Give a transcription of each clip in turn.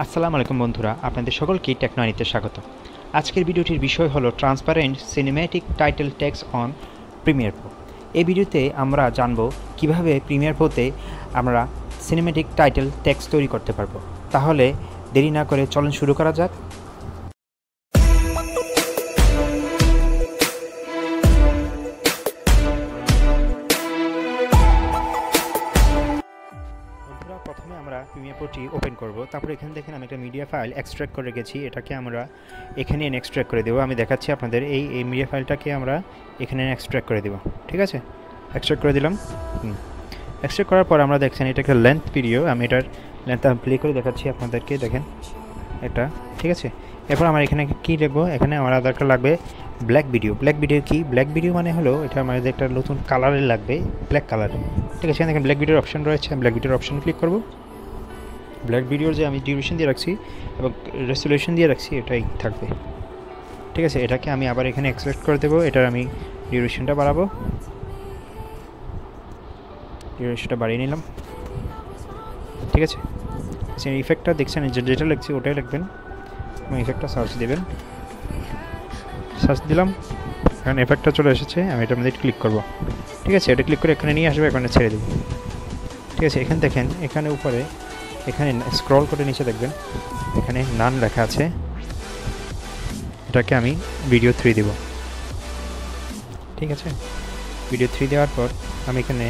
আসসালামু আলাইকুম বন্ধুরা, আপনাদের সকলকে টেকনোনিতে স্বাগত। আজকের ভিডিওটির বিষয় হলো transparent cinematic title text on Premiere Pro. এই ভিডিওতে আমরা জানব কিভাবে প্রিমিয়ার প্রোতে আমরা সিনেম্যাটিক টাইটেল টেক্সট তৈরি করতে পারবো। তাহলে দেরি না করে চলুন শুরু করা যাক। প্রথমে আমরা প্রিমিয়ার প্রোটি ওপেন করব। তারপর এখানে দেখেন আমি একটা মিডিয়া ফাইল এক্সট্র্যাক্ট করে রেখেছি, এটাকে আমরা এখানে এনে এক্সট্র্যাক্ট করে দেবো। আমি দেখাচ্ছি আপনাদের, এই মিডিয়া ফাইলটাকে আমরা এখানে এক্সট্র্যাক্ট করে দেবো। ঠিক আছে, এক্সট্র্যাক্ট করে দিলাম। এক্সট্র্যাক্ট করার পর আমরা দেখছেন এটা একটা লেন্থ ভিডিও, আমি এটার লেন্থ প্লে করে দেখাচ্ছি আপনাদেরকে। দেখেন এটা, ঠিক আছে। এরপর আমার এখানে কী লিখবো, এখানে আমার আধার কার্ড লাগবে ব্ল্যাক ভিডিও। ব্ল্যাক ভিডিও কি? ব্ল্যাক ভিডিও মানে হলো এটা আমাদের একটা নতুন কালারের লাগবে, ব্ল্যাক কালারের। ঠিক আছে, দেখেন ব্ল্যাক ভিডিওর অপশন রয়েছে, আমি ব্ল্যাক ভিডিওর অপশন ক্লিক করব। ব্ল্যাক ভিডিওর যে আমি ডিউরেশন দিয়ে রাখছি এবং রেজোলিউশন দিয়ে রাখছি এটাই থাকবে। ঠিক আছে, এটাকে আমি আবার এখানে এক্সট্রাক্ট করে দেবো। এটার আমি ডিউরেশনটা বাড়াবো, ডিউরেশনটা বাড়িয়ে নিলাম। ঠিক আছে, ইফেক্টটা দেখছেন যেটা লিখছি ওটাই লিখবেন এবং ইফেক্টটা সার্চ দেবেন। সার্চ দিলাম, এখন এফেক্টটা চলে এসেছে। আমি এটার মধ্যে ক্লিক করব। ঠিক আছে, এটা ক্লিক করে এখানে নিয়ে আসবে, এখানে ছেড়ে দেবো। ঠিক আছে, এখানে দেখেন, এখানে উপরে এখানে স্ক্রল করে নিচে দেখবেন এখানে নান লেখা আছে, এটাকে আমি ভিডিও 3 দেব। ঠিক আছে, ভিডিও 3 দেওয়ার পর আমি এখানে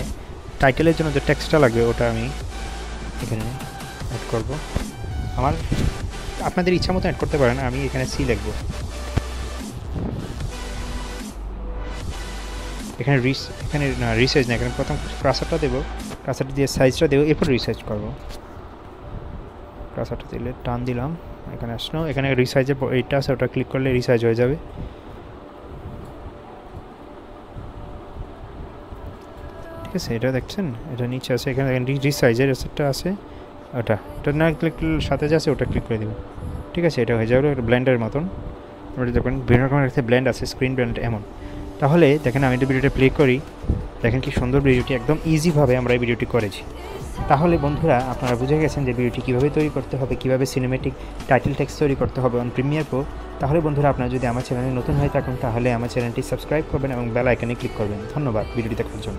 টাইটেলের জন্য যে টেক্সটটা লাগবে ওটা আমি এখানে অ্যাড করব। আপনাদের ইচ্ছা মতো অ্যাড করতে পারেন, আমি এখানে সি লিখব। এখানে রিসাইজ না, এখানে প্রথম কার্সারটা দেবো, কার্সারটা দিয়ে সাইজটা দেবো, এরপর রিসাইজ করবো। কার্সারটা দিলে টান দিলাম, এখানে আসলো, এখানে রিসাইজের এইটা আছে, ওটা ক্লিক করলে রিসাইজ হয়ে যাবে। ঠিক আছে, এটা দেখছেন, এটা নিচে আছে, এখানে দেখেন রিসাইজের এসেটটা আছে, ওটা না ক্লিক সাথে যে আছে ওটা ক্লিক করে দেব। ঠিক আছে, এটা হয়ে যাবে ব্লেন্ডের মতন। ওটা দেখবেন বিভিন্ন রকমের একটা ব্লেন্ড আছে, স্ক্রিন ব্লেন্ড এমন। তাহলে দেখেন আমি এটা ভিডিওটা প্লে করি, দেখেন কি সুন্দর ভিডিওটি, একদম ইজিভাবে আমরা এই ভিডিওটি করেছি। তাহলে বন্ধুরা আপনারা বুঝে গেছেন যে ভিডিওটি কীভাবে তৈরি করতে হবে, কীভাবে সিনেম্যাটিক টাইটেল টেক্সট তৈরি করতে হবে অন প্রিমিয়ার প্রো। তাহলে বন্ধুরা আপনারা যদি আমার চ্যানেলে নতুন হয়ে থাকুন তাহলে আমার চ্যানেলটি সাবস্ক্রাইব করবেন এবং বেল আইকনে ক্লিক করবেন। ধন্যবাদ ভিডিওটি দেখার জন্য।